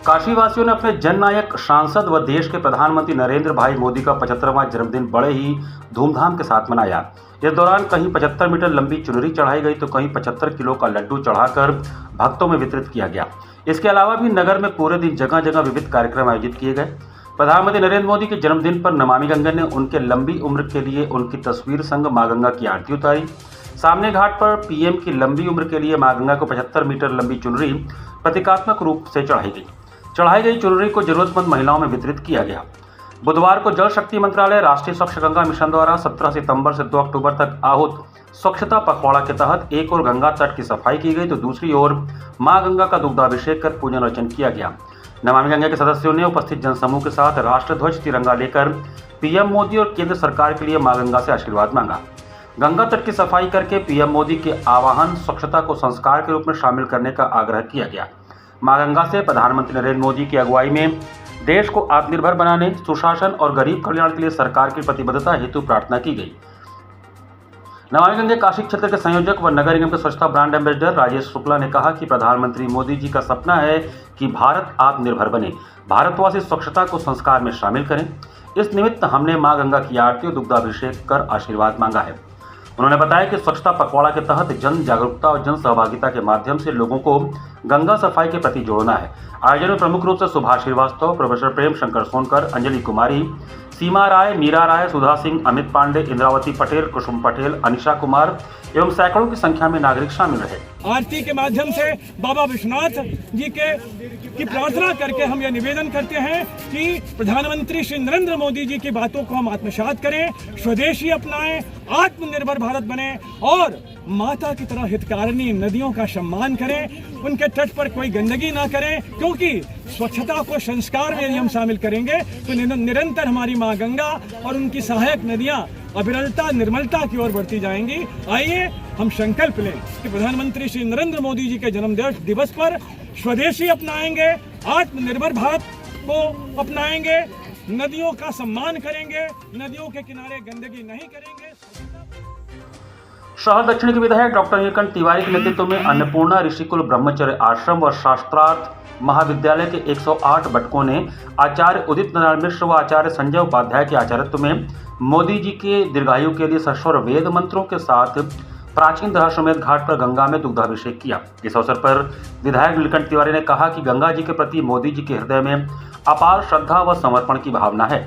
काशीवासियों ने अपने जननायक सांसद व देश के प्रधानमंत्री नरेंद्र भाई मोदी का 75वां जन्मदिन बड़े ही धूमधाम के साथ मनाया। इस दौरान कहीं 75 मीटर लंबी चुनरी चढ़ाई गई तो कहीं 75 किलो का लड्डू चढ़ाकर भक्तों में वितरित किया गया। इसके अलावा भी नगर में पूरे दिन जगह जगह विविध कार्यक्रम आयोजित किए गए। प्रधानमंत्री नरेंद्र मोदी के जन्मदिन पर नमामि गंगा ने उनके लंबी उम्र के लिए उनकी तस्वीर संग मां गंगा की आरती उतारी। सामने घाट पर पीएम की लंबी उम्र के लिए मां गंगा को 75 मीटर लंबी चुनरी प्रतीकात्मक रूप से चढ़ाई गई चुनरी को जरूरतमंद महिलाओं में वितरित किया गया। बुधवार को जल शक्ति मंत्रालय राष्ट्रीय स्वच्छ गंगा मिशन द्वारा 17 सितंबर से 2 अक्टूबर तक आहूत स्वच्छता पखवाड़ा के तहत एक ओर गंगा तट की सफाई की गई तो दूसरी ओर मां गंगा का दुग्धाभिषेक कर पूजन अर्चन किया गया। नमामि गंगा के सदस्यों ने उपस्थित जनसमूह के साथ राष्ट्रध्वज तिरंगा लेकर पीएम मोदी और केंद्र सरकार के लिए मां गंगा से आशीर्वाद मांगा। गंगा तट की सफाई करके पीएम मोदी के आह्वान स्वच्छता को संस्कार के रूप में शामिल करने का आग्रह किया गया। मां गंगा से प्रधानमंत्री नरेंद्र मोदी की अगुवाई में देश को आत्मनिर्भर बनाने, सुशासन और गरीब कल्याण के लिए सरकार की प्रतिबद्धता हेतु प्रार्थना की गई। नमामि गंगा काशी क्षेत्र के संयोजक व नगर निगम के स्वच्छता ब्रांड एम्बेसडर राजेश शुक्ला ने कहा कि प्रधानमंत्री मोदी जी का सपना है कि भारत आत्मनिर्भर बने, भारतवासी स्वच्छता को संस्कार में शामिल करें। इस निमित्त हमने मां गंगा की आरती और दुग्धाभिषेक कर आशीर्वाद मांगा है। उन्होंने बताया कि स्वच्छता पखवाड़ा के तहत जन जागरूकता और जन सहभागिता के माध्यम से लोगों को गंगा सफाई के प्रति जोड़ना है। आयोजन में प्रमुख रूप से सुभाष श्रीवास्तव, प्रोफेसर प्रेम शंकर सोनकर, अंजलि कुमारी, सीमा राय, मीरा राय, सुधा सिंह, अमित पांडे, इंद्रावती पटेल, कुसुम पटेल, अनिशा कुमार एवं सैकड़ों की संख्या में नागरिक शामिल रहे। आरती के माध्यम से बाबा विश्वनाथ जी की प्रार्थना करके हम यह निवेदन करते हैं कि प्रधानमंत्री श्री नरेंद्र मोदी जी की बातों को हम आत्मसात करें, स्वदेशी अपनाएं, आत्मनिर्भर भारत बने और माता की तरह हितकारिणी नदियों का सम्मान करें। उनके तट पर कोई गंदगी ना करें, क्योंकि स्वच्छता को संस्कार में यदि हम शामिल करेंगे तो निरंतर हमारी माँ गंगा और उनकी सहायक नदियाँ अविरलता निर्मलता की ओर बढ़ती जाएंगी। आइए हम संकल्प लें कि प्रधानमंत्री श्री नरेंद्र मोदी जी के जन्म दिवस पर स्वदेशी अपनाएंगे, आत्मनिर्भर भारत को अपनाएंगे, नदियों का सम्मान करेंगे, नदियों के किनारे गंदगी नहीं करेंगे। शहर दक्षिण के विधायक डॉक्टर नीलकंठ तिवारी के नेतृत्व में अन्नपूर्णा ऋषिकुल ब्रह्मचर्य आश्रम व शास्त्रार्थ महाविद्यालय के 108 बटकों ने आचार्य उदित नारायण मिश्र व आचार्य संजय उपाध्याय के आचार्यत्व में मोदी जी के दीर्घायु के लिए सस्वर वेद मंत्रों के साथ प्राचीन दशाश्वमेध घाट पर गंगा में दुग्धाभिषेक किया। इस अवसर पर विधायक नीलकंठ तिवारी ने कहा कि गंगा जी के प्रति मोदी जी के हृदय में अपार श्रद्धा व समर्पण की भावना है,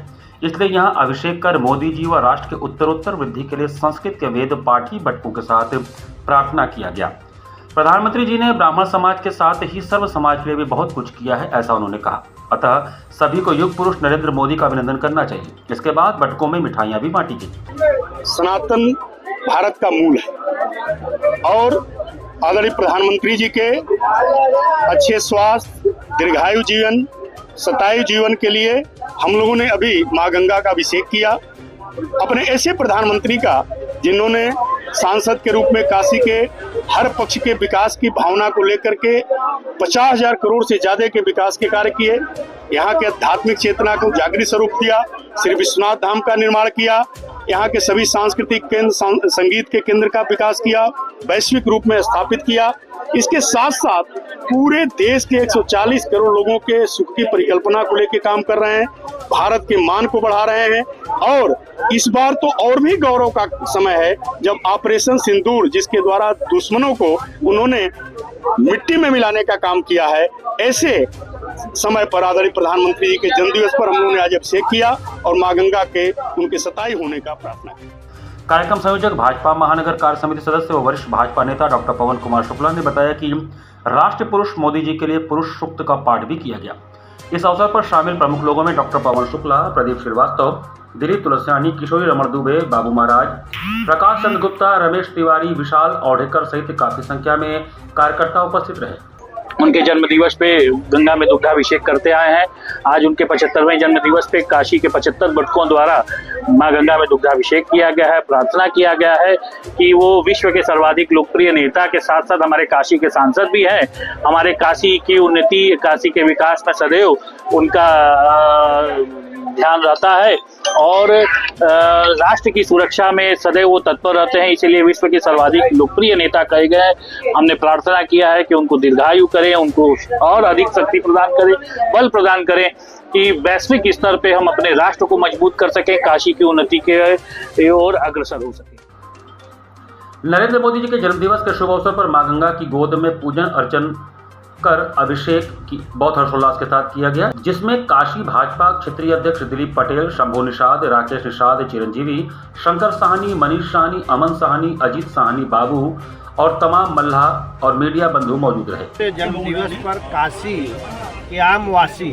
इसलिए यहां अभिषेक कर मोदी जी व राष्ट्र के उत्तरोत्तर वृद्धि के लिए संस्कृत के वेद पाठी बटकों के साथ प्रार्थना किया गया। प्रधानमंत्री जी ने ब्राह्मण समाज के साथ ही सर्व समाज के लिए भी बहुत कुछ किया है, ऐसा उन्होंने कहा। अतः सभी को युग पुरुष नरेंद्र मोदी का अभिनंदन करना चाहिए। इसके बाद बटकों में मिठाइयां भी बांटी गई। सनातन भारत का मूल है और आदरणीय प्रधानमंत्री जी के अच्छे स्वास्थ्य, दीर्घायु जीवन, शतायु जीवन के लिए हम लोगों ने अभी माँ गंगा का अभिषेक किया। अपने ऐसे प्रधानमंत्री का जिन्होंने सांसद के रूप में काशी के हर पक्ष के विकास की भावना को लेकर के 50,000 करोड़ से ज्यादा के विकास के कार्य किए, यहाँ के आध्यात्मिक चेतना को जागृत स्वरूप दिया, श्री विश्वनाथ धाम का निर्माण किया, यहाँ के सभी सांस्कृतिक केंद्र, संगीत के केंद्र का विकास किया, वैश्विक रूप में स्थापित किया। इसके साथ साथ पूरे देश के 140 करोड़ लोगों के सुख की परिकल्पना को लेकर काम कर रहे हैं, भारत के मान को बढ़ा रहे हैं। और इस बार तो और भी गौरव का समय है जब ऑपरेशन सिंदूर, जिसके द्वारा दुश्मनों को उन्होंने मिट्टी में मिलाने का काम किया है, ऐसे समय पर आदरणीय प्रधानमंत्री जी के जन्मदिवस पर हम लोगों ने आज अभिषेक किया और मां गंगा के उनके शतायु होने का प्रार्थना की। कार्यक्रम संयोजक भाजपा महानगर कार्य समिति सदस्य व वरिष्ठ भाजपा नेता डॉक्टर पवन कुमार शुक्ला ने बताया कि राष्ट्र पुरुष मोदी जी के लिए पुरुष सूक्त का पाठ भी किया गया। इस अवसर पर शामिल प्रमुख लोगों में डॉक्टर पवन शुक्ला, प्रदीप श्रीवास्तव, दिलीप तुलसियानी, किशोरी रमण दुबे, बाबू महाराज, प्रकाश चंद्र गुप्ता, रमेश तिवारी, विशाल औडेकर सहित काफी संख्या में कार्यकर्ता उपस्थित रहे। उनके जन्म दिवस पे गंगा में दुग्धाभिषेक करते आए हैं। आज उनके 75वें जन्म दिवस पे काशी के 75 बटकों द्वारा मां गंगा में दुग्धाभिषेक किया गया है। प्रार्थना किया गया है कि वो विश्व के सर्वाधिक लोकप्रिय नेता के साथ साथ हमारे काशी के सांसद भी हैं। हमारे काशी की उन्नति, काशी के विकास में सदैव उनका ध्यान रहता है और राष्ट्र की सुरक्षा में सदैव वो तत्पर रहते हैं, इसीलिए विश्व के सर्वाधिक लोकप्रिय नेता कहे गए हैं। हमने प्रार्थना किया है कि उनको दीर्घायु करें, उनको और अधिक शक्ति प्रदान करें, बल प्रदान करें कि वैश्विक स्तर पे हम अपने राष्ट्र को मजबूत कर सकें, काशी की उन्नति के ओर अग्रसर हो सकें। नरेंद्र मोदी जी के जन्मदिवस के शुभ अवसर पर मां गंगा की गोद में पूजन अर्चन कर अभिषेक की बहुत हर्षोल्लास के साथ किया गया, जिसमें काशी भाजपा क्षेत्रीय अध्यक्ष दिलीप पटेल, शंभू निषाद, राकेश निषाद, चिरंजीवी, शंकर साहनी, मनीष साहनी, अमन साहनी, अजीत साहनी, बाबू और तमाम मल्लाह और मीडिया बंधु मौजूद रहे। जन्म दिवस पर काशी के आम वासी,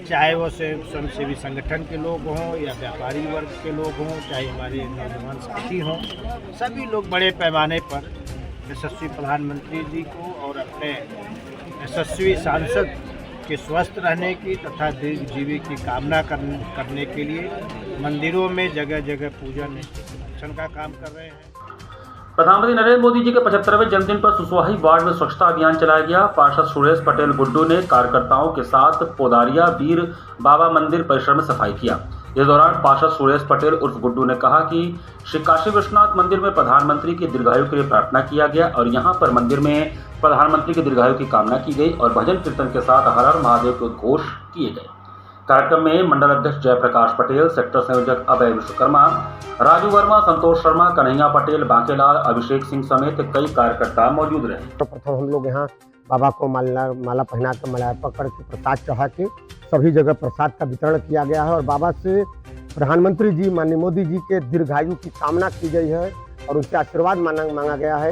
चाहे वो स्वयंसेवी संगठन के लोग हों या व्यापारी वर्ग के लोग हों, चाहे हमारे नौजवान साथी हों, सभी लोग बड़े पैमाने पर यशस्वी प्रधानमंत्री जी को और अपने यशस्वी सांसद के स्वस्थ रहने की तथा दीर्घजीवी की कामना करने के लिए मंदिरों में जगह जगह पूजन अर्चन का काम कर रहे हैं। प्रधानमंत्री नरेंद्र मोदी जी के 75वें जन्मदिन पर सुसवाही वार्ड में स्वच्छता अभियान चलाया गया। पार्षद सुरेश पटेल गुड्डू ने कार्यकर्ताओं के साथ पोदारिया वीर बाबा मंदिर परिसर में सफाई किया। इस दौरान पार्षद सुरेश पटेल उर्फ गुड्डू ने कहा कि श्री काशी विश्वनाथ मंदिर में प्रधानमंत्री की दीर्घायु के लिए प्रार्थना किया गया और यहाँ पर मंदिर में प्रधानमंत्री की दीर्घायु की कामना की गई और भजन कीर्तन के साथ हर हर महादेव के उद्घोष किए गए। कार्यक्रम में मंडल अध्यक्ष जयप्रकाश पटेल, सेक्टर संयोजक अभय विश्वकर्मा, राजू वर्मा, संतोष शर्मा, कन्हैया पटेल, बांकेलाल, अभिषेक सिंह समेत कई कार्यकर्ता मौजूद रहे। प्रथम हम लोग यहाँ बाबा को माला पहना कर मलार्पण करके प्रसाद चढ़ा के सभी जगह प्रसाद का वितरण किया गया है और बाबा से प्रधानमंत्री जी माननीय मोदी जी के दीर्घायु की कामना की गई है और उनसे आशीर्वाद मांगा गया है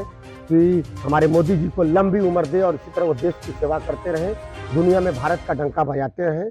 कि हमारे मोदी जी को लंबी उम्र दे और इसी तरह वो देश की सेवा करते रहें, दुनिया में भारत का डंका बजाते रहें।